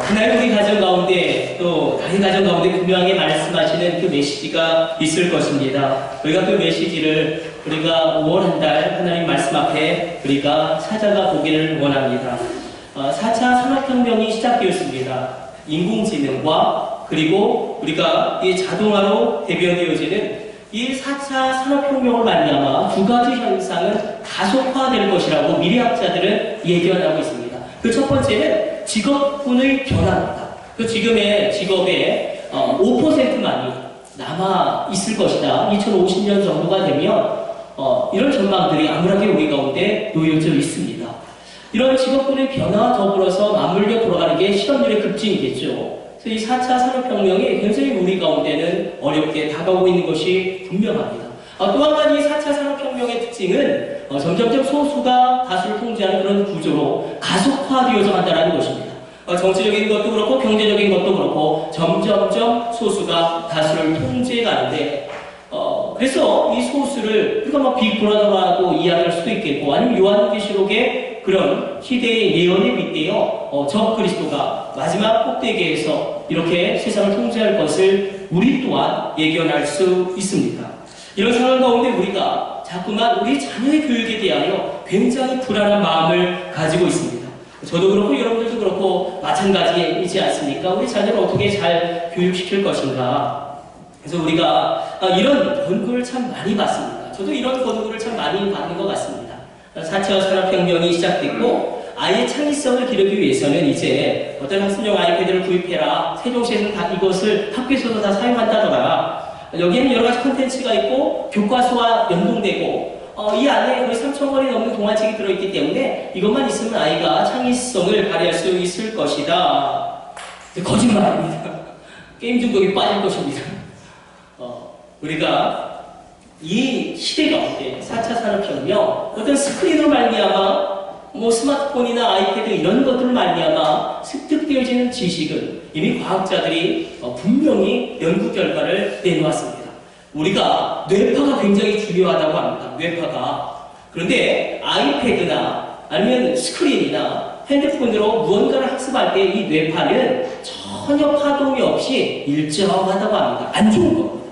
하나님 우리 가정 가운데 또 다른 가정 가운데 분명하게 말씀하시는 그 메시지가 있을 것입니다. 우리가 그 메시지를 우리가 5월 한 달 하나님 말씀 앞에 우리가 찾아가 보기를 원합니다. 4차 산업혁명이 시작되었습니다. 인공지능과 그리고 우리가 이 자동화로 대변되어지는 이 4차 산업혁명을 말미암아 두 가지 현상은 가속화될 것이라고 미래학자들은 예견하고 있습니다. 그 첫 번째는 직업군의 변화입니다. 그 지금의 직업의 5%만이 남아 있을 것이다. 2050년 정도가 되면 이런 전망들이 암울하게 우리 가운데 놓여져 있습니다. 이런 직업군의 변화와 더불어서 맞물려 돌아가는 게 실업률의 급증이겠죠. 그래서 이 4차 산업혁명이 굉장히 우리 가운데는 어렵게 다가오고 있는 것이 분명합니다. 또 한 가지 4차 산업혁명의 특징은 점점점 소수가 다수를 통제하는 그런 구조로 가속화되어서 간다는 것입니다. 정치적인 것도 그렇고 경제적인 것도 그렇고 점점점 소수가 다수를 통제해가는데 그래서 이 소수를 우리가 막 비브라더라고 이야기할 수도 있겠고 아니면 요한계시록의 그런 시대의 예언에 빗대어 적 그리스도가 마지막 꼭대기에서 이렇게 세상을 통제할 것을 우리 또한 예견할 수 있습니다. 이런 상황 가운데 우리가 자꾸만 우리 자녀의 교육에 대하여 굉장히 불안한 마음을 가지고 있습니다. 저도 그렇고 여러분들도 그렇고 마찬가지이지 않습니까? 우리 자녀를 어떻게 잘 교육시킬 것인가. 그래서 우리가 이런 권고를 참 많이 받습니다. 저도 이런 권고를 참 많이 받는 것 같습니다. 4차 산업혁명이 시작됐고 아이의 창의성을 기르기 위해서는 이제 어떤 학습용 아이패드를 구입해라. 세종시에서는 다 이것을 학교에서도 다 사용한다더라. 여기에는 여러 가지 콘텐츠가 있고 교과서와 연동되고 이 안에 거의 3,000권이 넘는 동화책이 들어있기 때문에 이것만 있으면 아이가 창의성을 발휘할 수 있을 것이다. 거짓말입니다. 게임 중독에 빠질 것입니다. 우리가 이 시대 가운데 4차 산업혁명 어떤 스크린으로 말미암아 스마트폰이나 아이패드 이런 것들을 말미암아 습득되어지는 지식은 이미 과학자들이 분명히 연구 결과를 내놓았습니다. 우리가 뇌파가 굉장히 중요하다고 합니다. 뇌파가. 그런데 아이패드나 아니면 스크린이나 핸드폰으로 무언가를 학습할 때 이 뇌파는 전혀 파동이 없이 일정하다고 합니다. 안 좋은 겁니다.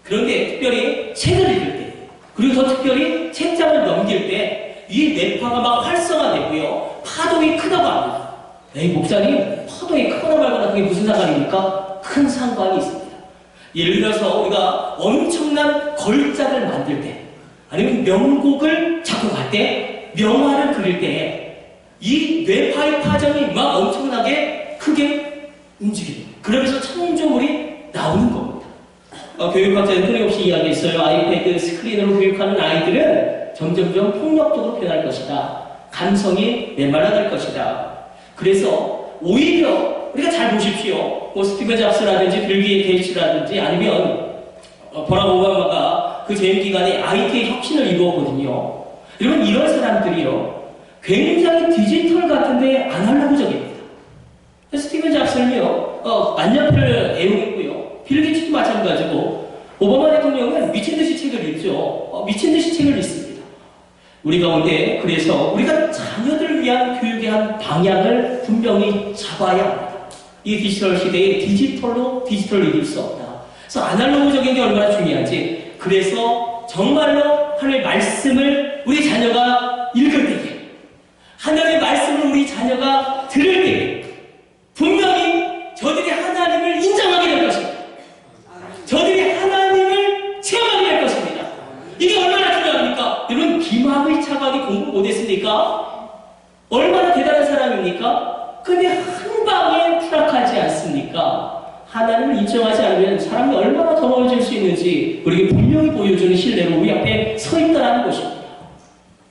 그런데 특별히 책을 읽을 때 그리고 더 특별히 책장을 넘길 때 이 뇌파가 막 활성화되고요. 파동이 크다고 합니다. 에이 목사님 파동이 크거나 말거나 그게 무슨 상관입니까? 큰 상관이 있습니다. 예를 들어서 우리가 엄청난 걸작을 만들 때 아니면 명곡을 작곡할 때 명화를 그릴 때 이 뇌파의 파장이 막 엄청나게 크게 움직입니다. 그러면서 창조물이 나오는 겁니다. 교육학자는 끊임없이 이야기했어요. 아이패드 스크린으로 교육하는 아이들은 점점점 폭력적으로 변할 것이다. 감성이 메말라갈 것이다. 그래서 오히려 우리가 잘 보십시오. 스티븐 잡스라든지 빌 게이츠라든지 아니면 버락 오바마가 그 재임 기간에 IT의 혁신을 이루었거든요. 여러분 이런 사람들이요. 굉장히 디지털 같은데 아날로그적입니다. 스티븐 잡스는요. 만년필을 애용했고요. 빌 게이츠도 마찬가지고 오바마 대통령은 미친듯이 책을 읽죠. 미친듯이 책을 읽습니다. 우리 가운데 그래서 우리가 자녀들을 위한 교육의 한 방향을 분명히 잡아야 합니다. 이 디지털 시대에 디지털을 이길 수 없다. 그래서 아날로그적인 게 얼마나 중요한지 그래서 정말로 하나님의 말씀을 우리 자녀가 읽을 때에 하나님의 말씀을 우리 자녀가 들을 때에 분명히 저들이 하나님을 인정하게 될 것입니다. 저들이 하나님을 체험하게 될 것입니다. 이게 얼마나 중요합니까? 여러분 김학의 차관이 공부 못했습니까? 얼마나 대단한 사람입니까? 근데 한 방에 추락하지 않습니까? 하나님을 인정하지 않으면 사람이 얼마나 더러워질 수 있는지 우리에게 분명히 보여주는 신뢰로 우리 앞에 서 있다는 것입니다.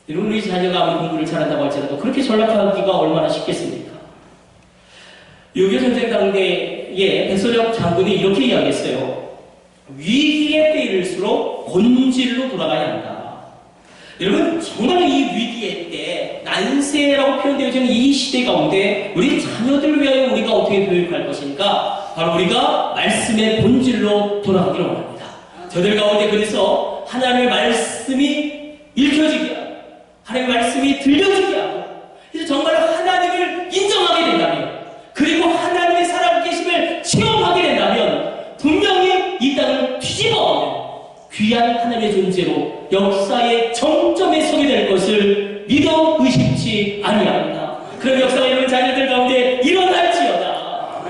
여러분 우리 자녀가 아무리 공부를 잘한다고 할지라도 그렇게 전락하기가 얼마나 쉽겠습니까? 6.25 전쟁 당대에 백선엽 장군이 이렇게 이야기했어요. 위기에 때일수록 본질로 돌아가야 한다. 여러분 정말 이 위기의 때 난세라고 표현되어지는 이 시대 가운데 우리 자녀들을 위하여 우리가 어떻게 교육할 것인가? 바로 우리가 말씀의 본질로 돌아가기를 원합니다. 저들 가운데 그래서 하나님의 말씀이 읽혀지게 하고 하나님의 말씀이 들려지게 하고 그래서 정말 하나님을 인정하게 된다면 그리고 하나님 역사의 정점에 서게 될 것을 믿어 의심치 아니합니다. 그럼 역사가 이런 자녀들 가운데 일어날지어다.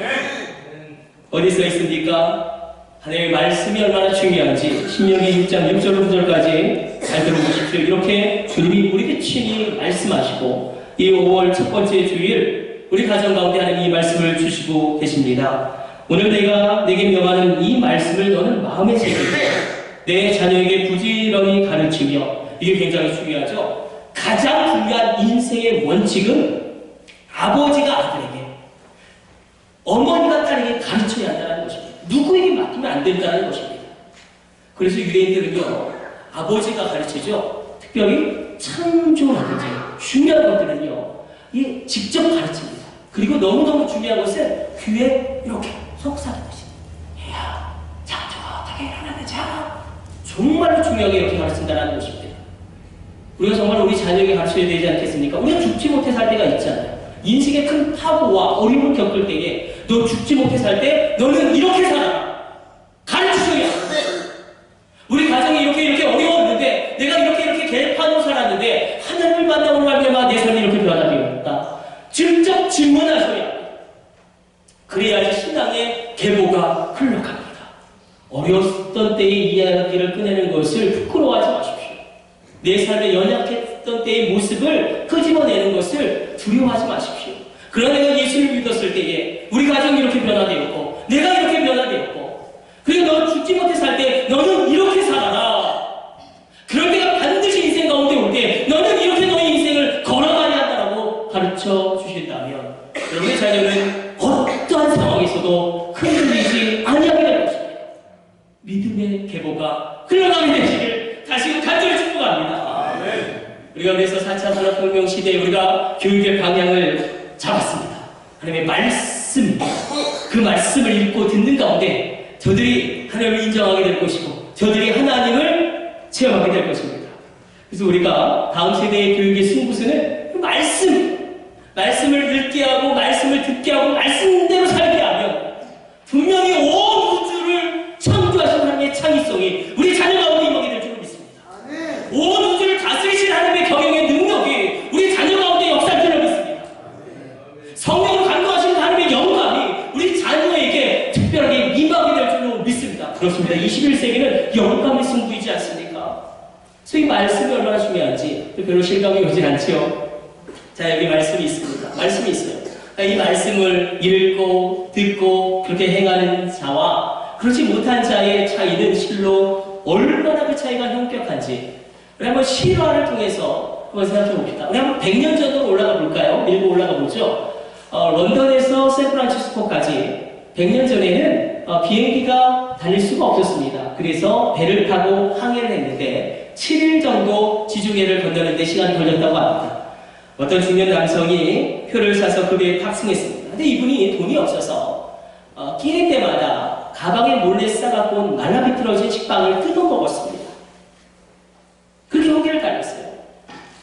어디 써 있습니까? 하나님의 말씀이 얼마나 중요한지 신명기 6장 6절 9절까지 잘 들어보십시오. 이렇게 주님이 우리에게 친히 말씀하시고 이 5월 첫 번째 주일 우리 가정 가운데 하나님이 이 말씀을 주시고 계십니다. 오늘 내게 명하는 이 말씀을 너는 마음에 새기고 내 자녀에게 부지런히 가르치며, 이게 굉장히 중요하죠. 가장 중요한 인생의 원칙은 아버지가 아들에게, 어머니가 딸에게 가르쳐야 한다는 것입니다. 누구에게 맡기면 안 된다는 것입니다. 그래서 유대인들은요, 아버지가 가르치죠. 특별히 창조라든지 중요한 것들은요, 직접 가르칩니다. 그리고 너무너무 중요한 것은 귀에 이렇게 속삭이듯이, 야, 창조가 어떻게 일어나는지 알아? 정말로 중요하게 이렇게 가르친다는 것입니다. 우리가 정말 우리 자녀에게 가르쳐야 되지 않겠습니까? 우리가 죽지 못해 살 때가 있잖아요. 인생의 큰 파고와 어려움을 겪을 때에 너 죽지 못해 살 때 너는 이렇게 살아라. 가르치셔야 돼. 우리 가정이 이렇게 어려웠는데 내가 이렇게 개판으로 살았는데 하나님을 만나고 말미암아 내 삶이 이렇게 변화되었다. 직접 질문하셔야 돼. 그래야지 신앙의 계보가 흘러갑니다. 어려웠던 때의 이야기를 꺼내는 것을 부끄러워하지 마십시오. 내 삶에 연약했던 때의 모습을 끄집어내는 것을 두려워하지 마십시오. 그러나 내가 예수를 믿었을 때에 우리 가정이 이렇게 변화되었고 내가 이렇게 변화되었고, 그리고 너 죽지 못해 살 때 너는 이렇게 살아라. 그럴 때가 반드시 인생 가운데 올 때 너는 이렇게 너의 인생을 걸어가야 한다라고 가르쳐 주신다면 여러분의 자녀는 어떠한 상황에서도 흔들리지 아니하게 될 것입니다. 믿음의 계보가 흘러가게 되시길 다시금 간절히 축복합니다. 우리가 그래서 4차 산업혁명 시대에 우리가 교육의 방향을 잡았습니다. 하나님의 말씀, 그 말씀을 읽고 듣는 가운데 저들이 하나님을 인정하게 될 것이고 저들이 하나님을 체험하게 될 것입니다. 그래서 우리가 다음 세대의 교육의 승부수는 말씀을 읽게 하고 말씀을 듣게 하고 말씀대로 살게 하면 분명히 온 우주를 창조하신 하나님의 창의성이 우리 자녀 가운데 임하게 될 줄 믿습니다. 온 우주를 다스리신 하나님의 경영의 능력이 우리 자녀 가운데 역사할 줄 믿습니다. 성령으로 감동하신 하나님의 영감이 우리 자녀에게 특별하게 임하게 될 줄로 믿습니다. 그렇습니다. 21세기는 영감의 승부이지 않습니까? 그래서 이 말씀이 얼마나 중요한지 별로 실감이 오지 않죠. 자, 여기 말씀이 있습니다. 말씀이 있어요. 이 말씀을 읽고 듣고 그렇게 행하는 자와 그렇지 못한 자의 차이는 실로 얼마나 그 차이가 현격한지 우리 한번 실화를 통해서 한번 생각해 봅시다. 우리 한번 100년 전으로 올라가 볼까요? 밀고 올라가 보죠. 런던에서 샌프란시스코까지 100년 전에는 비행기가 달릴 수가 없었습니다. 그래서 배를 타고 항해를 했는데 7일 정도 지중해를 건너는데 시간이 걸렸다고 합니다. 어떤 중년 남성이 표를 사서 그 배에 탑승했습니다. 근데 이분이 돈이 없어서 끼니 때마다 가방에 몰래 싸갖고 온 말라비틀어진 식빵을 뜯어 먹었습니다. 그렇게 허기를 달렸어요.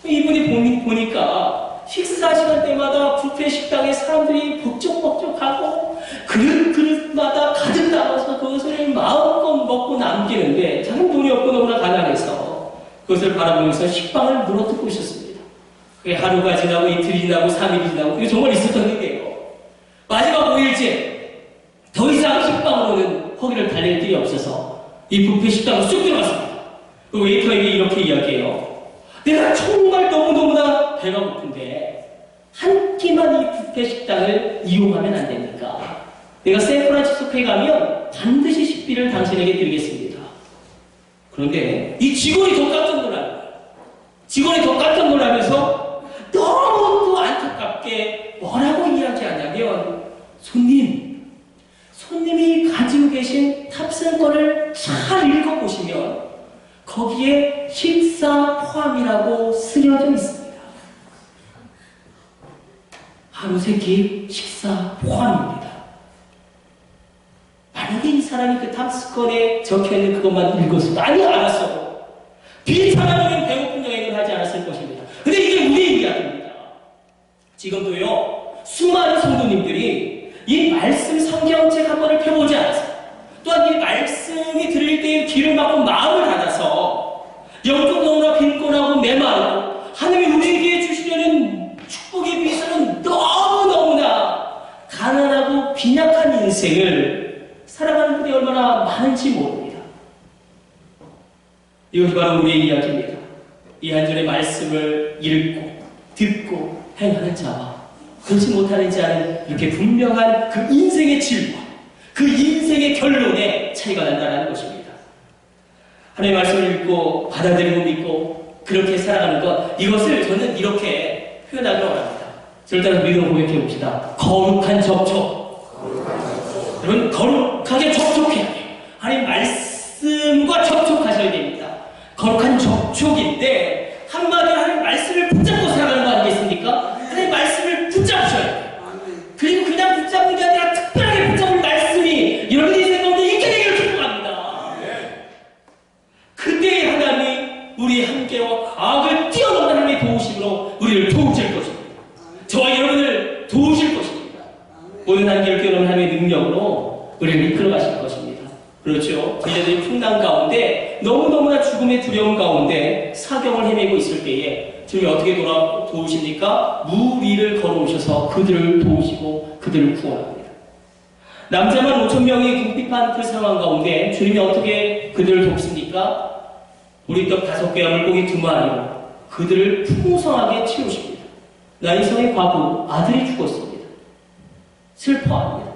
이분이 보니까 식사 시간 때마다 뷔페 식당에 사람들이 복적복적하고 그릇마다 가득 담아서 그것을 마음껏 먹고 남기는데 자기는 돈이 없고 너무나 가난해서 그것을 바라보면서 식빵을 물어뜯고 있었습니다. 그게 하루가 지나고 이틀이 지나고 3일이 지나고 그게 정말 있었던 일이에요. 마지막 5일째 더 이상 식빵으로는 허기를 달랠 길이 없어서 이 뷔페 식당으로 쑥 들어갔습니다. 그 웨이터에게 이렇게 이야기해요. 내가 정말 너무너무나 배가 고픈데 한 끼만 이 뷔페 식당을 이용하면 안 됩니까? 내가 샌프란시스코에 가면 반드시 식비를 당신에게 드리겠습니다. 그런데 이 직원이 더 깜짝 놀라는 거예요. 직원이 더 깜짝 놀라면서 너무 또 안타깝게 뭐라고 이야기하냐면 손님이 가지고 계신 탑승권을 잘 읽어보시면 거기에 식사 포함이라고 쓰여져 있습니다. 하루 세 끼 식사 포함입니다. 만약에 이 사람이 그 탑승권에 적혀있는 그것만 읽었어도 아니 알았어. 비참하면 배고픈 여행을 하지 않았을 것입니다. 근데 이게 우리의 이야기입니다. 지금도요 수많은 성도님들이 이 말씀 성경책 한 번을 펴보지 않았어요. 또한 이 말씀이 들릴 때에 귀를 막고 마음을 닫아서 영적 빈약한 인생을 살아가는 분이 얼마나 많은지 모릅니다. 이것이 바로 우리의 이야기입니다. 이 한 줄의 말씀을 읽고 듣고 행하는 자와 그렇지 못하는 자는 이렇게 분명한 그 인생의 질과 그 인생의 결론에 차이가 난다는 것입니다. 하나님의 말씀을 읽고 받아들이고 믿고 그렇게 살아가는 것, 이것을 저는 이렇게 표현하기 원합니다. 저를 따라 믿음을 고백해 봅시다. 거룩한 접촉. 여러분, 거룩하게 접촉해야 돼요. 하나님 말씀과 접촉하셔야 됩니다. 거룩한 접촉인데 한마디로 하나님 말씀을 붙잡고 살아가는 거 아니겠습니까? 하나님 말씀을 붙잡으셔야 돼요. 그리고 그냥 붙잡는 게 아니라 특별하게 붙잡을 말씀이 여러분의 인생 가운데 있게 되기를 축복합니다. 그때 하나님이 우리의 한계와 악을 뛰어넘는 하나님의 도우심으로 우리를 도우실 것입니다. 저와 여러분을 도우실 것입니다. 모든 한계를 뛰어넘는 하나님의 능력으로 우리를 이끌어 가실 것입니다. 그렇죠. 제자들이 풍랑 가운데 너무너무나 죽음의 두려움 가운데 사경을 헤매고 있을 때에 주님이 어떻게 도우십니까? 물 위를 걸어오셔서 그들을 도우시고 그들을 구원합니다. 남자만 5,000명이 궁핍한 그 상황 가운데 주님이 어떻게 그들을 돕습니까? 보리떡 5개와 물고기 2마리로 그들을 풍성하게 채우십니다. 나인성의 과부 아들이 죽었습니다. 슬퍼합니다.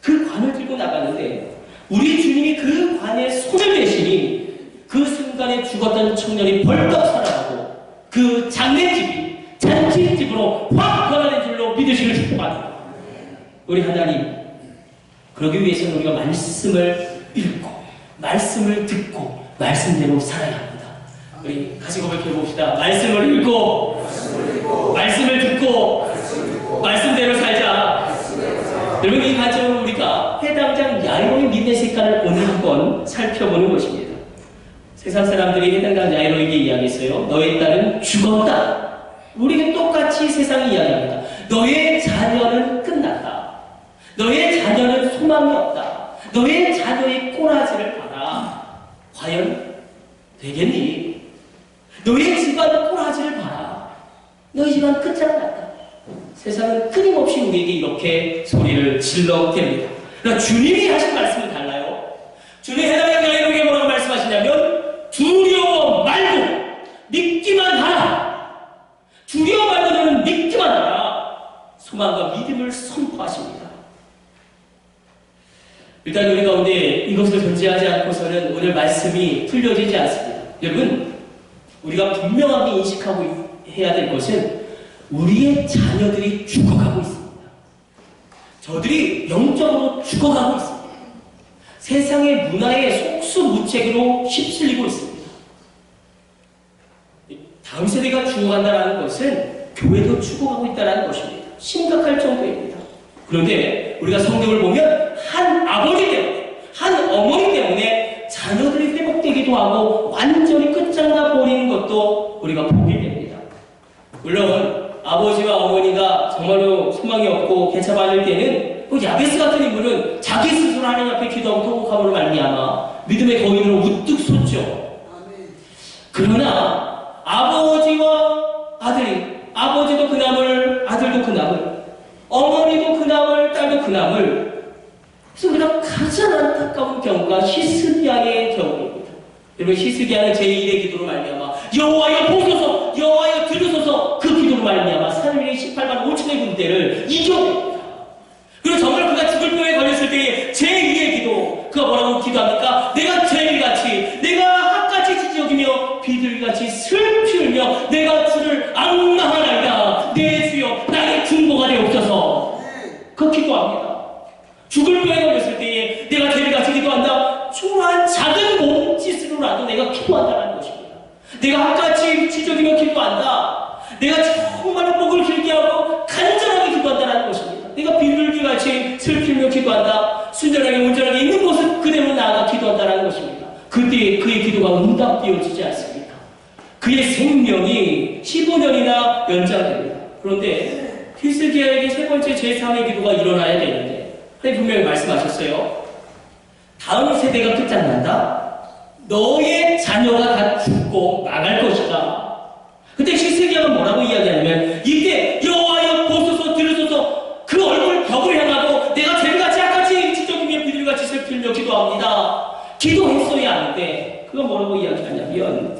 그 관을 들고 나가는데 우리 주님이 그 관에 손을 대시니 그 순간에 죽었던 청년이 벌떡 살아나고 그 장례집이 잔치집으로 확 변화된 줄로 믿으시길 축복합니다. 우리 하나님, 그러기 위해서는 우리가 말씀을 읽고 말씀을 듣고 말씀대로 살아야 합니다. 우리 같이 고백해 봅시다. 말씀을 읽고 말씀을 듣고 말씀대로 살자. 여러분, 이 과정을 우리가 해당장 야이로의 믿음의 색깔을 오늘 한번 살펴보는 것입니다. 세상 사람들이 해당장 야이로에게 이야기했어요. 너의 딸은 죽었다. 우리는 똑같이 세상이 이야기합니다. 너의 자녀는 끝났다. 너의 자녀는 소망이 없다. 너의 자녀의 꼬라지를 봐라. 과연 되겠니? 너의 집안 꼬라지를 봐라. 너희 집안 끝장났다. 세상은 끊임없이 우리에게 이렇게 소리를 질러댑니다. 그러나 주님이 하신 말씀은 달라요. 주님이 해당장 야이로에게 뭐라고 말씀하시냐면 두려워 말고 믿기만 하라. 두려워 말고 너는 믿기만 하라. 소망과 믿음을 선포하십니다. 일단 우리 가운데 이것을 존재하지 않고서는 오늘 말씀이 풀려지지 않습니다. 여러분, 우리가 분명하게 인식하고 해야 될 것은 우리의 자녀들이 죽어가고 있습니다. 저들이 영적으로 죽어가고 있습니다. 세상의 문화에 속수무책으로 휩쓸리고 있습니다. 다음 세대가 죽어간다는 것은 교회도 죽어가고 있다는 것입니다. 심각할 정도입니다. 그런데 우리가 성경을 보면 한 아버지 때문에, 한 어머니 때문에 자녀들이 회복되기도 하고 완전히 끝장나 버리는 것도 우리가 보게 됩니다. 물론 아버지와 어머니가 정말로 소망이 없고 개차반일 때는 그 야베스 같은 인물은 자기 스스로 하나님 앞에 기도하고 통곡함으로 말미암아 믿음의 거인으로 우뚝 섰죠. 그러나 아버지와 아들이, 아버지도 그 남을, 아들도 그 남을, 어머니도 그 남을, 딸도 그 남을. 그래서 우리가 가장 안타까운 경우가 히스기야의 경우입니다. 여러분, 히스기야는 제1의 기도로 말미암아 여호와여 보소서, 여호와여 들으소서, 그 기도로 말미암아 사르밧 18만 5천의 군대를 이겨냅니다. 그리고 정말 그가 죽을 병에 걸렸을 때의 제2의 기도, 그가 뭐라고 기도합니까? 내가 죄일같이, 내가 학같이 지적이며 비둘기같이 슬피 울며 내가 주를 앙망하나이다. 내 주여 나의 중보가 되옵소서. 그 기도합니다. 죽을 병에 걸렸을 때에 내가 죄일같이 기도한다. 초라한 작은 몸짓으로라도 내가 기도한다는 것입니다. 내가 학같이 지적이며 기도한다. 내가 정말 목을 길게 하고 간절하게 기도한다는 것입니다. 내가 비둘기같이 슬피며 기도한다. 순전하게 온전하게 있는 모습 그대로 나아가 기도한다는 것입니다. 그때 그의 기도가 응답되어지지 않습니다. 그의 생명이 15년이나 연장됩니다. 그런데 히스기야에게 세 번째 제3의 기도가 일어나야 되는데 하나님 분명히 말씀하셨어요. 다음 세대가 끝장난다. 너의 자녀가 다 죽고 망할 것이다. 그때 히스기야가 뭐라고 이야기하냐면 이때 여호와여 보소서 들으소서 그 얼굴 벽을 향하고 내가 죄를 기도했어야 하는데 그거 뭐라고 이야기하냐면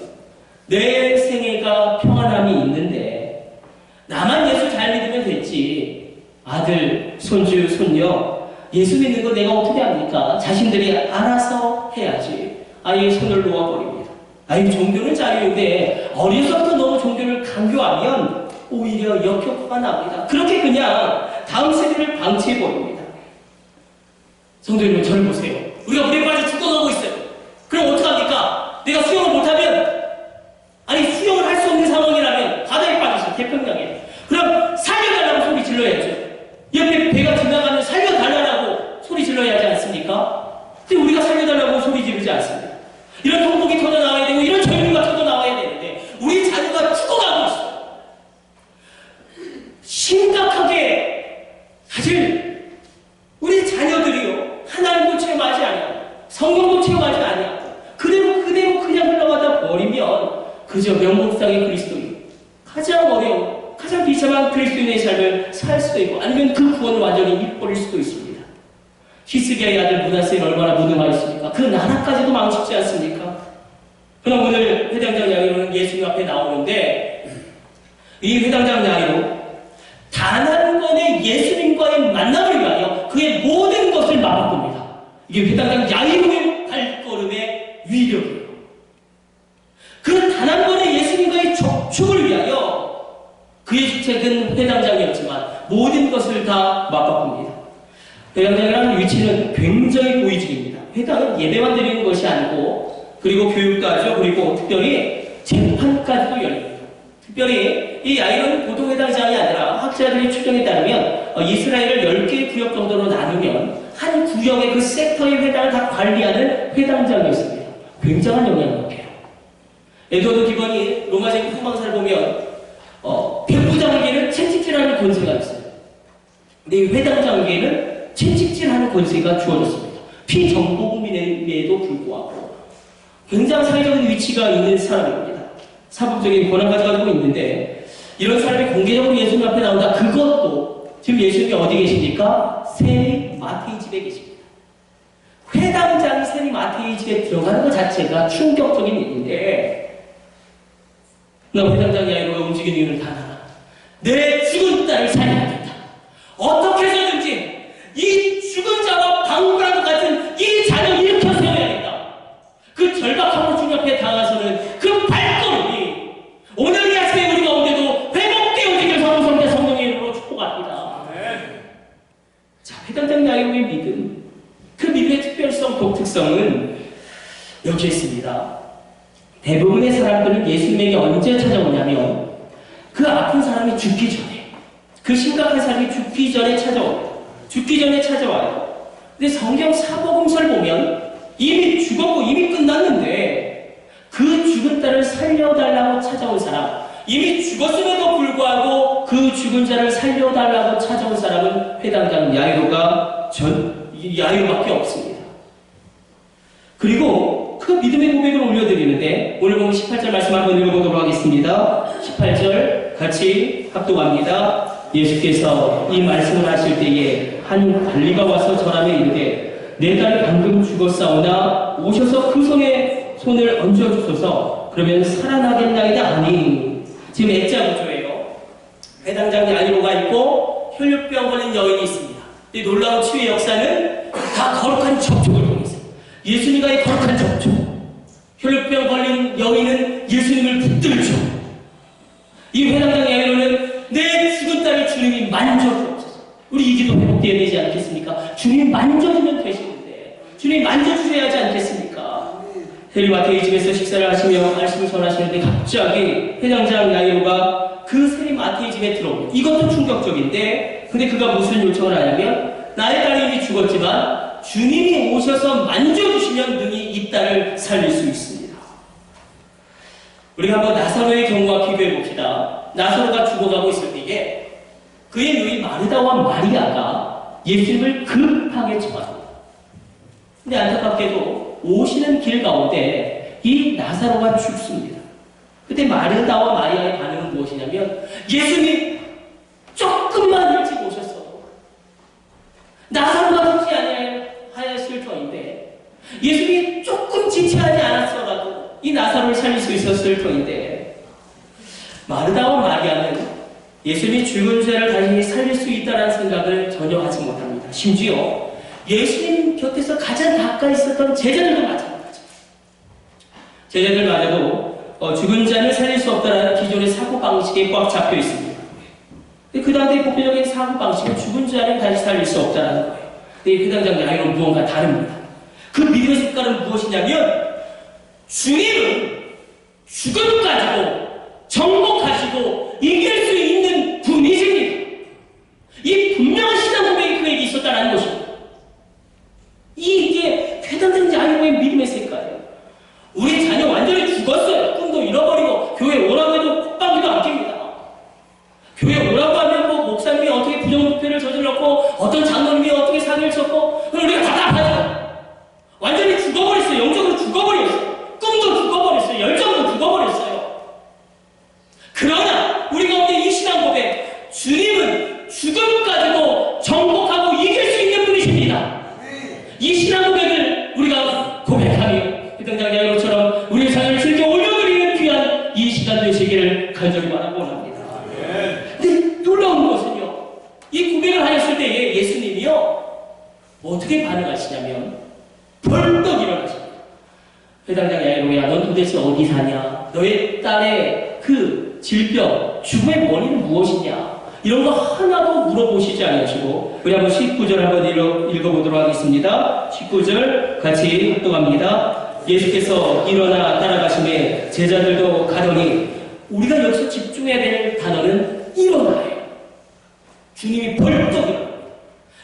내 생애가 평안함이 있는데 나만 예수 잘 믿으면 됐지. 아들, 손주, 손녀 예수 믿는 거 내가 어떻게 합니까? 자신들이 알아서 해야지. 아예 손을 놓아버립니다. 아예 종교는 자유인데 어려서부터 너무 종교를 강요하면 오히려 역효과가 납니다. 그렇게 그냥 다음 세대를 방치해버립니다. 성도 여러분, 저를 보세요. 우리가 물에 빠져 죽어가고 있어요. 그럼 어떡합니까? 내가 수영을 못하면, 아니 수영을 할 수 없는 상황이라면 바다에 빠졌어요. 태평양에. 그럼 살려달라고 소리 질러야죠. 옆에 배가 지나가면 살려달라고 소리 질러야 하지 않습니까? 근데 우리가 살려달라고 소리 지르지 않습니다. 이런 통곡이 터져 나와야 되고 이런 절규가 터져 나와야 되는데 우리 자녀가 죽어가고 있어요. 심각하게 사실 우리 자녀들이요 하나님도 체험하지 않아요. 성경도 체험하지 않아요. 그대로 그냥 흘러가다 버리면 그저 명목상의 그리스도인 가장 어려운 가장 비참한 그리스도인의 삶을 살 수도 있고 아니면 그 구원을 완전히 잃어버릴 수도 있습니다. 히스기야의 아들 므낫세는 얼마나 무능하였습니까? 그 나라까지도 망치지 않습니까? 그럼 오늘 회당장 이야기로는 예수님 앞에 나오는데 이 회당장 이야기로 단 한 번의 예수님과의 만남을 위하여 그의 모든 것을 막아봅니다. 이게 회당장 야이로의 발걸음의 위력이에요. 그 단 한 번의 예수님과의 접촉을 위하여 그의 주책은 회당장이었지만 모든 것을 다 맞바꿉니다. 회당장이라는 위치는 굉장히 고위직입니다. 회당은 예배만 드리는 것이 아니고 그리고 교육도 하죠. 그리고 특별히 재판까지도 열립니다. 특별히 이 야이로는 보통 회당장이 아니라 학자들의 추정에 따르면 이스라엘을 10개의 구역 정도로 나누면 한 구역의 그 섹터의 회당을 다 관리하는 회당장이었습니다. 굉장한 영향력이에요. 에드워드 기번이 로마제국 후방사를 보면 백부장에게는 채찍질하는 권세가 있어요. 근데 이 회당장에게는 채찍질하는 권세가 주어졌습니다. 피정복민에도 불구하고 굉장히 사회적인 위치가 있는 사람입니다. 사법적인 권한까지 가지고 있는데 이런 사람이 공개적으로 예수님 앞에 나온다. 그것도 지금 예수님이 어디 계십니까? 세리 마태의 집에 계십니다. 회당장이 세리 마태의 집에 들어가는 것 자체가 충격적인 일인데 나 회당장 야이로가 움직이는 이유는 단 하나. 내 죽은 딸을 살려야겠다. 어떻게 해서든지 이 죽은 자와 방울과도 같은 이 자녀를 일으켜 세워야겠다. 그 절박함으로 주님 앞에 당하서는 그 발걸음이 오늘 이 아침에 우리 가운데도 회복되어지길 성성대 성령의 이름으로 축복합니다. 자, 회당장 야이로의 믿음. 그 믿음의 특별성, 독특성은 여기에 있습니다. 대부분의 사람들은 예수님에게 언제 찾아오냐면 그 아픈 사람이 죽기 전에 그 심각한 사람이 죽기 전에 찾아와요. 죽기 전에 찾아와요. 근데 성경 사복음서를 보면 이미 죽었고 이미 끝났는데 그 죽은 딸을 살려달라고 찾아온 사람 이미 죽었음에도 불구하고 그 죽은 자를 살려달라고 찾아온 사람은 회당장 야이로밖에 없습니다. 그리고 그 믿음의 고백을 올려드리는데 오늘 보면 18절 말씀 한번 읽어보도록 하겠습니다. 18절 같이 합독합니다. 예수께서 이 말씀을 하실 때에 한 관리가 와서 전함에 이르되 내 딸이 방금 죽었사오나 오셔서 그 손에 손을 얹어주소서. 그러면 살아나겠나이다. 아니 지금 액자 구조예요. 회당장 야이로가 있고 혈류병 걸린 여인이 있습니다. 이 놀라운 치유의 역사는 다 거룩한 접촉을 통해서 예수님과의 거룩한 접촉. 혈류병 걸린 여인은 예수님을 붙들죠. 이 회당장 야이로는 내 죽은 딸을 주님이 만져주옵소서. 우리 이 기도 회복되어야 되지 않겠습니까? 주님 만져주면 되시는데 주님 만져주셔야 하지 않겠습니까? 세리 마태의 집에서 식사를 하시며 말씀을 전하시는데 갑자기 회당장 야이로가 그 세리 마태의 집에 들어옵니다. 이것도 충격적인데 근데 그가 무슨 요청을 하냐면 나의 딸이 이미 죽었지만 주님이 오셔서 만져주시면 능히 이 딸을 살릴 수 있습니다. 우리가 한번 나사로의 경우와 비교해 봅시다. 나사로가 죽어가고 있을 때에 그의 누이 마르다와 마리아가 예수님을 급하게 청합니다. 근데 안타깝게도 오시는 길 가운데 이 나사로가 죽습니다. 그때 마르다와 마리아의 반응은 무엇이냐면 예수님 조금만 일찍 오셔서 나사로가 죽지 아니하였을 터인데 예수님이 조금 살릴 수 있었을 터인데 마르다와 마리아는 예수님이 죽은 자를 다시 살릴 수 있다는 생각을 전혀 하지 못합니다. 심지어 예수님 곁에서 가장 가까이 있었던 제자들도 마찬가지입니다. 제자들마저도 죽은 자를 살릴 수 없다는 기존의 사고방식에 꽉 잡혀 있습니다. 그 당대의 보편적인 사고방식은 죽은 자를 다시 살릴 수 없다는 거예요. 그 당장 야이로는 무언가 다릅니다. 그 믿음의 색깔은 무엇이냐면 주님은 죽음 가지고 정복하시고 이길 수 있는 분이십니다. 이 분명한 신앙 고백이 그에게 있었다는 것입니다. 이게 회당장 야이로의 믿음의 색깔이에요. 우리 자녀 완전히 죽었어요. 꿈도 잃어버리고 교회 오라고 해도 콧방귀도 안 낍니다. 교회 오라고 하면 뭐 목사님이 어떻게 부정부패를 저질렀고 어떤 장로님이 어떻게 사기를 쳤고 우리가 답답하죠. 완전히 죽어버렸어요. 영적으로 죽어버렸어요. 꿈도 죽어버렸어요. 열정도 죽어버렸어요. 그러나 우리가 오늘 이 신앙 고백, 주님은 죽음 가지고 정복하고 이길 수 있는 분이십니다. 이 신앙 고백을 우리가 고백하며 회당장 야이로처럼 우리의 삶을 즐겨 올려드리는 귀한 이 시간 되시기를 간절히 바라고 원합니다. 근데 놀라운 것은요, 이 고백을 하였을 때에 예수님이요 어떻게 반응하시냐면 벌떡 일어나십니다. 회당장 야이로야, 넌 도대체 어디 사냐? 너의 딸의 그 질병, 죽음의 원인은 무엇이냐? 이런 거 하나도 물어보시지 않으시고 우리 한번 19절 한번 읽어보도록 하겠습니다. 19절 같이 합독합니다. 예수께서 일어나 따라가심에 제자들도 가더니, 우리가 여기서 집중해야 될 단어는 일어나예요. 주님이 벌떡 일어나.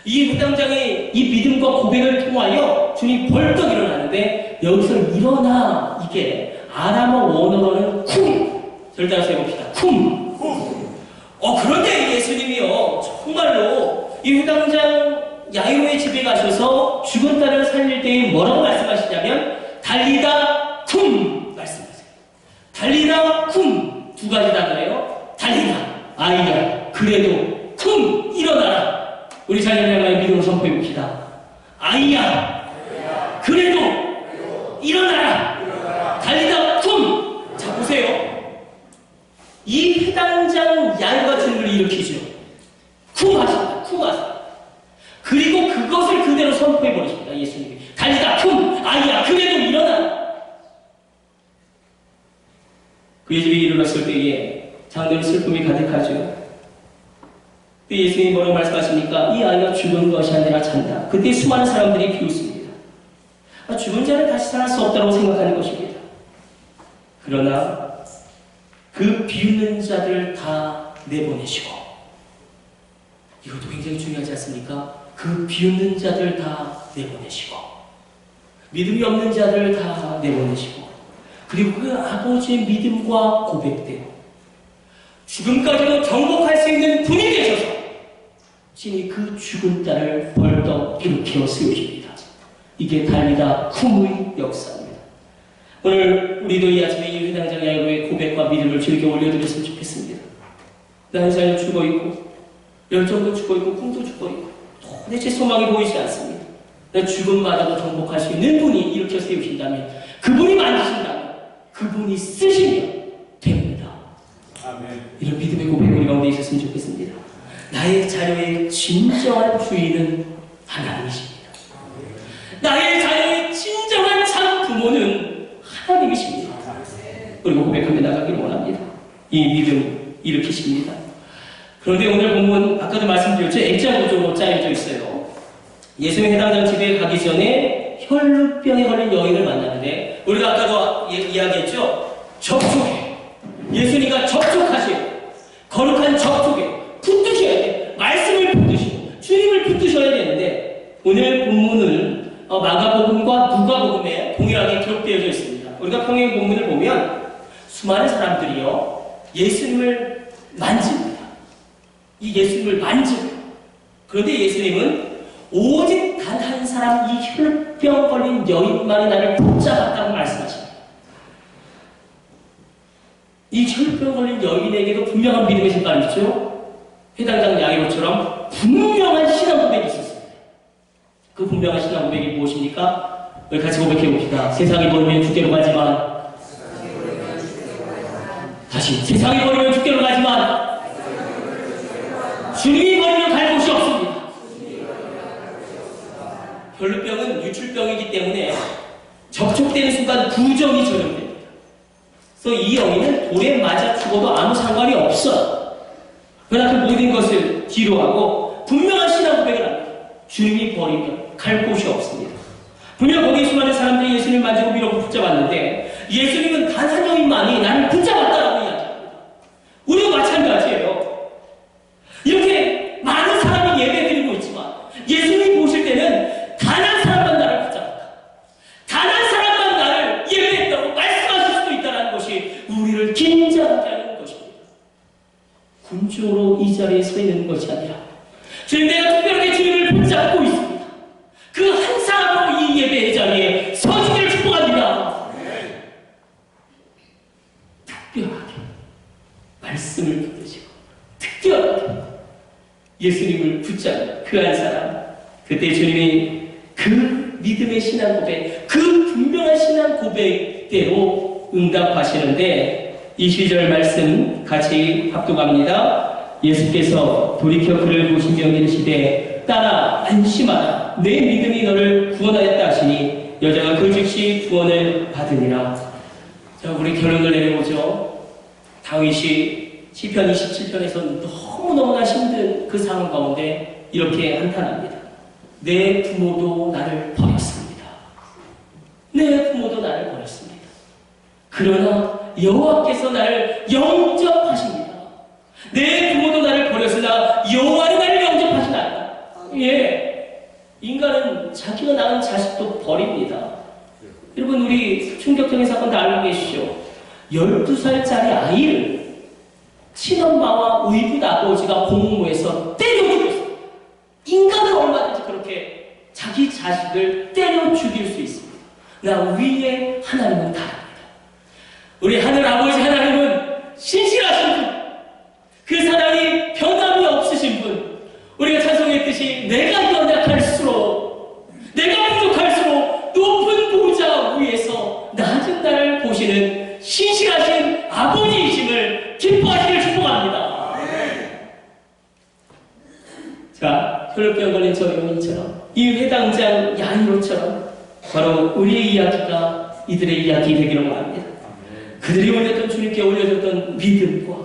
이 회당장의 이 믿음과 고백을 통하여 주님이 벌떡 일어나는데 여기서 일어나, 이게 아람어 원어로는 쿰. 저를 따라서 해봅시다. 쿰. 그런데 예수님이요 정말로 이 회당장 야이로의 집에 가셔서 죽은 딸을 살릴 때에 뭐라고 말씀하시냐면 달리다 쿰 말씀하세요. 달리다 쿰 두 가지 단어예요. 달리다 아이야 그래도 쿰 일어나라. 우리 자녀를 향하여 믿음을 선포해 봅시다. 아이야 그래도 일어나라. 달리다 쿰. 자 보세요. 이 회당장 야이로가 주님을 일으키죠. 쿰 하십니다. 쿰 하십니다. 그리고 그것을 그대로 선포해 버리십니다. 예수님이 달리다 쿰 아이야 그래도 일어나. 그의 집에 일어났을 때에 장로의 슬픔이 가득하죠. 예수님이 뭐라고 말씀하십니까? 이 아이가 죽은 것이 아니라 잔다. 그때 수많은 사람들이 비웃습니다. 죽은 자는 다시 살할 수 없다고 생각하는 것입니다. 그러나 그 비웃는 자들 다 내보내시고, 이것도 굉장히 중요하지 않습니까? 그 비웃는 자들 다 내보내시고, 믿음이 없는 자들 다 내보내시고, 그리고 그 아버지의 믿음과 고백대로 죽음까지도 정복할 수 있는 분이 되셔서 신이 그 죽은 딸을 벌떡 일으켜 세우십니다. 이게 달리다 쿰의 역사입니다. 오늘 우리도 이 아침에 이 회당장 야이로의 고백과 믿음을 즐겨 올려드렸으면 좋겠습니다. 나의 삶은 죽어있고 열정도 죽어있고 꿈도 죽어있고 도대체 소망이 보이지 않습니다. 내 죽음마저도 정복할 수 있는 분이 일으켜 세우신다면, 그분이 만드신다면, 그분이 쓰시면 됩니다. 아멘. 이런 믿음의 고백이 우리 가운데 있었으면 좋겠습니다. 나의 자녀의 진정한 주인은 하나님이십니다. 나의 자녀의 진정한 참 부모는 하나님이십니다. 그리고 고백하며 나가기를 원합니다. 이 믿음 일으키십니다. 그런데 오늘 본문 아까도 말씀드렸죠. 액자 구조로 짜여져 있어요. 예수님의 회당장 집에 가기 전에 혈루병에 걸린 여인을 만났는데, 우리가 아까도 이야기했죠. 접촉해. 예수님과 접촉하세요. 거룩한 접촉에 붙드셔야 돼. 말씀을 붙드시고 주님을 붙드셔야 되는데, 오늘 본문은 마가복음과 누가복음에 동일하게 기록되어져 있습니다. 우리가 평행 본문을 보면 수많은 사람들이요 예수님을 만집니다. 이 예수님을 만지고, 그런데 예수님은 오직 단 한 사람, 이 혈병 걸린 여인만이 나를 붙잡았다고 말씀하십니다. 이 혈병 걸린 여인에게도 분명한 믿음의 색깔이 있죠. 회당장 야이로처럼 분명한 신앙 고백이 있었습니다. 그 분명한 신앙 고백이 무엇입니까? 우리 같이 고백해 봅시다. 세상이 멀면 주께로 가지만 다시 세상이 버리면 죽게로 가지만 주님이 버리면 갈 곳이 없습니다. 혈루병은 유출병이기 때문에 접촉되는 순간 부정이 전염됩니다. 그래서 이 여인은 돌에 맞아 죽어도 아무 상관이 없어요. 그러나 그 모든 것을 뒤로 하고 분명한 신앙 고백을 합니다. 주님이 버리면 갈 곳이 없습니다. 분명 거기에 수많은 사람들이 예수님을 만지고 밀어붙여 붙잡았는데 예수님은 단 한 여인만이 나를 붙잡았다라고 이야기합니다. 우리도 마찬가지예요. 이렇게 많은 사람이 예배드리고 있지만 예수님이 보실 때는 단 한 사람만 나를 붙잡았다. 단 한 사람만 나를 예배했다고 말씀하실 수도 있다는 것이 우리를 긴장하게 하는 것입니다. 군중으로 이 자리에 서 있는 것이 아니라 주님, 내가 특별하게 주님을 붙잡고 있습니다. 그 한 사람으로 이 예배의 자리에 서시기를 축복합니다. 특별하게 말씀을 붙드시고 특별하게 예수님을 붙잡는 그 한 사람, 그때 주님이 그 믿음의 신앙 고백, 그 분명한 신앙 고백대로 응답하시는데 22절 말씀 같이 합독합니다. 예수께서 돌이켜 그를 보시며 이르시되 딸아 안심하라, 내 믿음이 너를 구원하였다 하시니 여자가 그 즉시 구원을 받으니라. 자, 우리 결론을 내려보죠. 다윗이 시편 27편에서 너무너무나 힘든 그 상황 가운데 이렇게 한탄합니다. 내 부모도 나를 버렸습니다. 내 부모도 나를 버렸습니다. 그러나 여호와께서 나를 영접하십니다. 내 부모도 나를 버렸으나 여호와는 나를 영접하시나이다. 예, 인간은 자기가 낳은 자식도 버립니다. 여러분, 우리 충격적인 사건 다 알고 계시죠? 12살짜리 아이를 친엄마와 의붓 아버지가 공무에서 때려 죽였어요. 인간은 얼마든지 그렇게 자기 자식을 때려 죽일 수 있습니다. 나 위에 하나님은 다릅니다. 우리 하늘 아버지 하나님은 신실하신 분, 그 사랑이 변함이 없으신 분, 우리가 찬송했듯이 내가 연약할수록, 내가 부족할수록 높은 보좌 위에서 낮은 나를 보시는 신실하신 아버지이심을 기뻐하시길 축복합니다. 자, 혈루병 걸린 저 여인처럼, 이 회당장 야이로처럼 바로 우리의 이야기가 이들의 이야기 되기를 원합니다. 그들이 올렸던 주님께 올려줬던 믿음과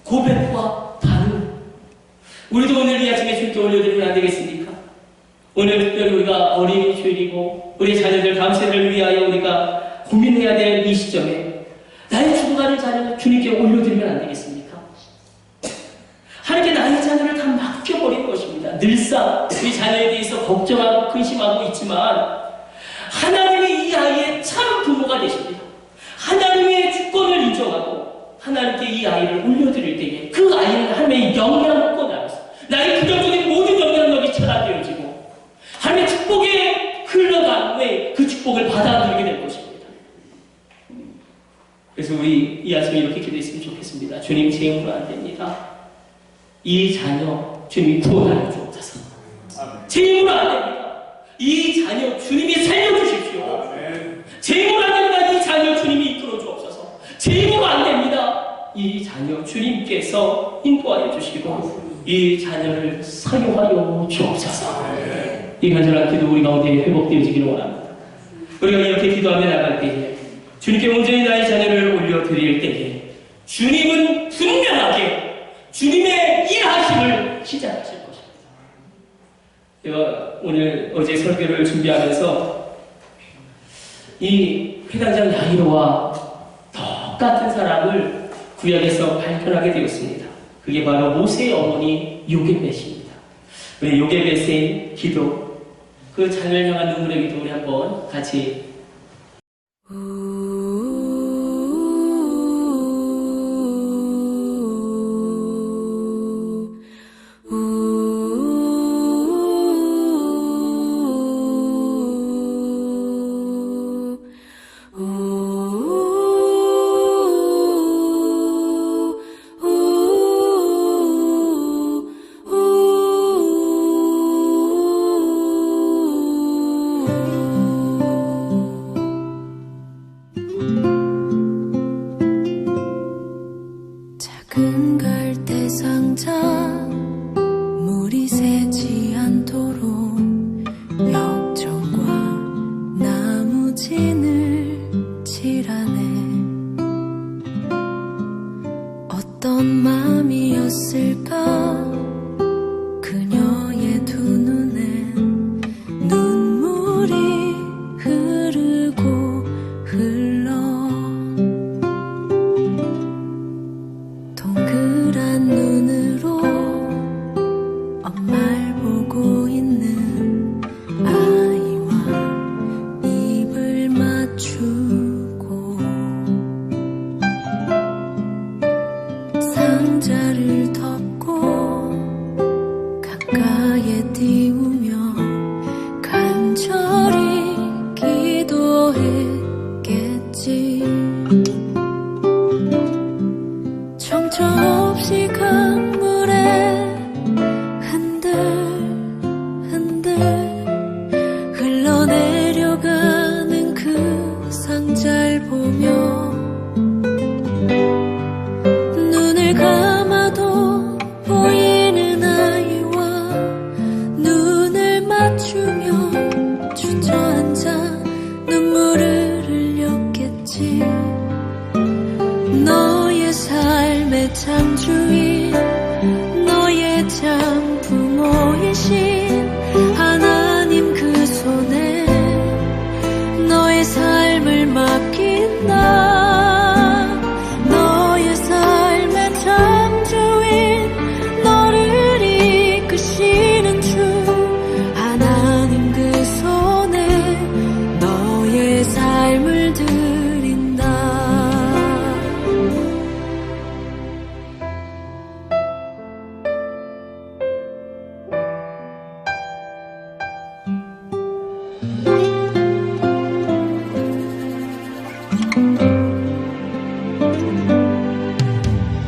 고백과 반응, 우리도 오늘 이 아침에 주님께 올려드리면 안 되겠습니까? 오늘 특별히 우리가 어린이 주일이고 우리 자녀들 다음 세대를 위하여 우리가 고민해야 될 이 시점에 나의 죽어가는 자녀를 주님께 올려드리면 안 되겠습니까? 하나님께 나의 자녀를 다 맡겨버린 것입니다. 늘상 우리 자녀에 대해서 걱정하고 근심하고 있지만 하나님이 이 아이의 참 부모가 되십니다. 하나님의 주권을 인정하고 하나님께 이 아이를 올려드릴 때에 그 아이는 하나님의 영향권 안에서 나의 부정적인 모든 영향력이 차단되어지고 하나님의 축복에 흘러간 후에 그 축복을 받아들이게 될 것입니다. 그래서 우리 이 아침에 이렇게 기도했으면 좋겠습니다. 주님, 제 힘으로 안 됩니다. 이 자녀 주님이 구원하여 주옵소서. 제 힘으로 안 됩니다. 이 자녀 주님이 살려주십시오. 제 힘으로 안 됩니다. 이 자녀 주님이 이끌어 주옵소서. 제 힘으로 안 됩니다. 이 자녀 주님께서 인도하여 주시고 이 자녀를 사용하여 주옵소서. 이 간절한 기도 우리 가운데 회복되어지기를 원합니다. 우리가 이렇게 기도하며 나갈 때에 주님께 온전히 나의 자녀를 올려드릴 때에 주님은 분명하게 주님의 일하심을 시작하실 것입니다. 제가 오늘 어제 설교를 준비하면서 이 회당장 야이로와 똑같은 사람을 구약에서 발견하게 되었습니다. 그게 바로 모세의 어머니 요게벳입니다. 우리 요게벳의 기도, 그 자녀를 향한 눈물의 기도 우리 한번 같이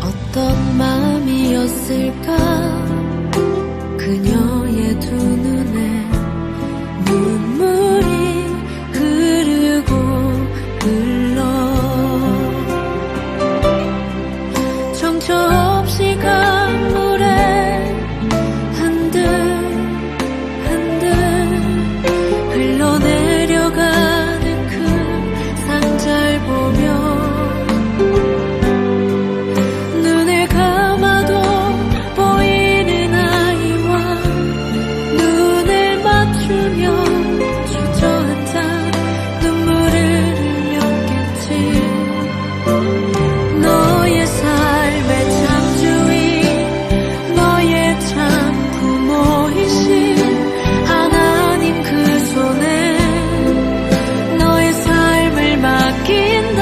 어떤 마음이었을까 그녀의 두 눈에 눈물이 흐르고 흘러 정처 없이 강물에 한들 한들 흘러내려가는 그 상자를 보며 눈을 감아도 보이는 아이와 눈을 맞추며 주저앉아 눈물을 흘렸겠지. 너의 삶의 창조인 너의 참 부모이신 하나님 그 손에 너의 삶을 맡긴다.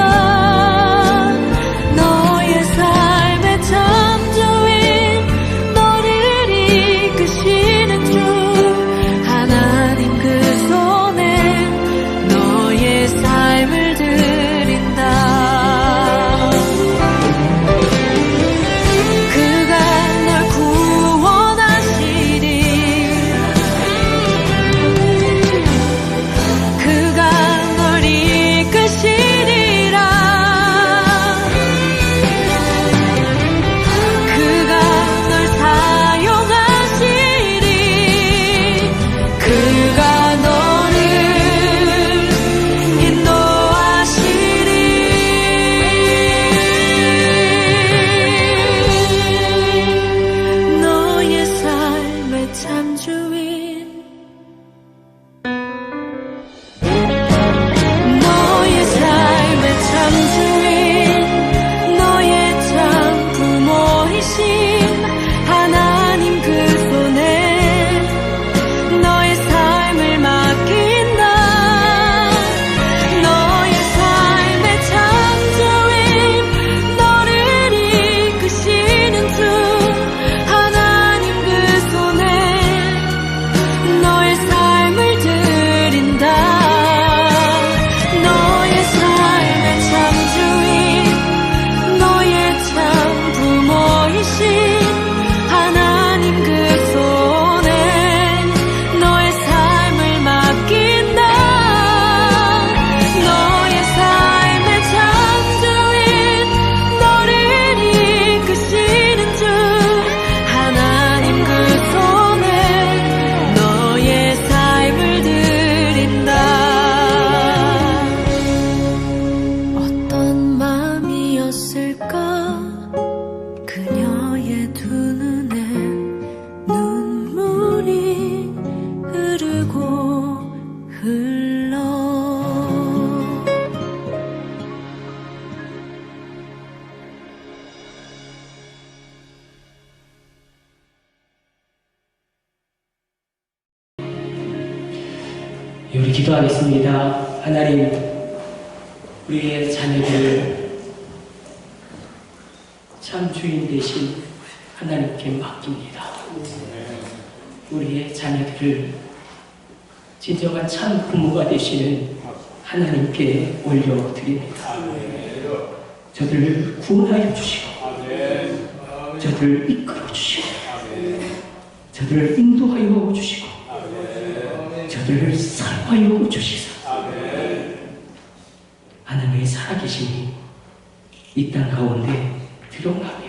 너의 삶의 창조인 너를 이끄시는 주 하나님 그 손에 너의 삶을 드린다. 그가 널 구원하시리. 그가 널 이끄시리라. 그가 널 사용하시리. 그가 너를 인도하시리. 너의 삶의 참주인 너의 삶의 참주인 너의 참 부모이신 하나님 그 손에 너의 삶을 맡긴다. 너의 삶의 창조인 너를 이끄시는 주 하나님 그 손에 너의 삶을 드린다. 너의 삶의 창조인 너의 참 부모이신 하나님 그 손에 너의 삶을 맡긴다. 너의 삶의 창조인 너를 이끄시는 주 하나님 그 손에 너의 삶을 드린다. 어떤 마음이었을까 그녀의 두 눈에 눈물이 흐르고 흘러 우리 기도하겠습니다. 하나님, 우리의 자녀들을 참 주인 되신 하나님께 맡깁니다. 우리의 자녀들을 진정한 참 부모가 되시는 하나님께 올려드립니다. 저들을 구원하여 주시고 저들을 이끌어 주시고 저들을 인도하여 주시고 저들을 사랑하여 주시사 하나님의 살아계심이 이 땅 가운데 드러나며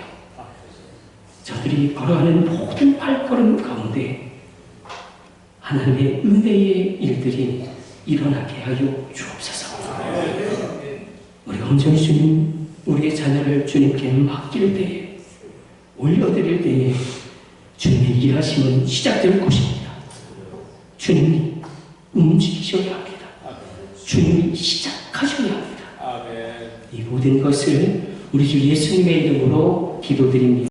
저들이 걸어가는 모든 발걸음 가운데 하나님의 은혜의 일들이 일어나게 하여 주옵소서. 우리 온전히 주님, 우리의 자녀를 주님께 맡길 때에, 올려드릴 때에 주님의 일하심은 시작될 것입니다. 주님이 움직이셔야 합니다. 주님이 시작하셔야 합니다. 이 모든 것을 우리 주 예수님의 이름으로 기도드립니다.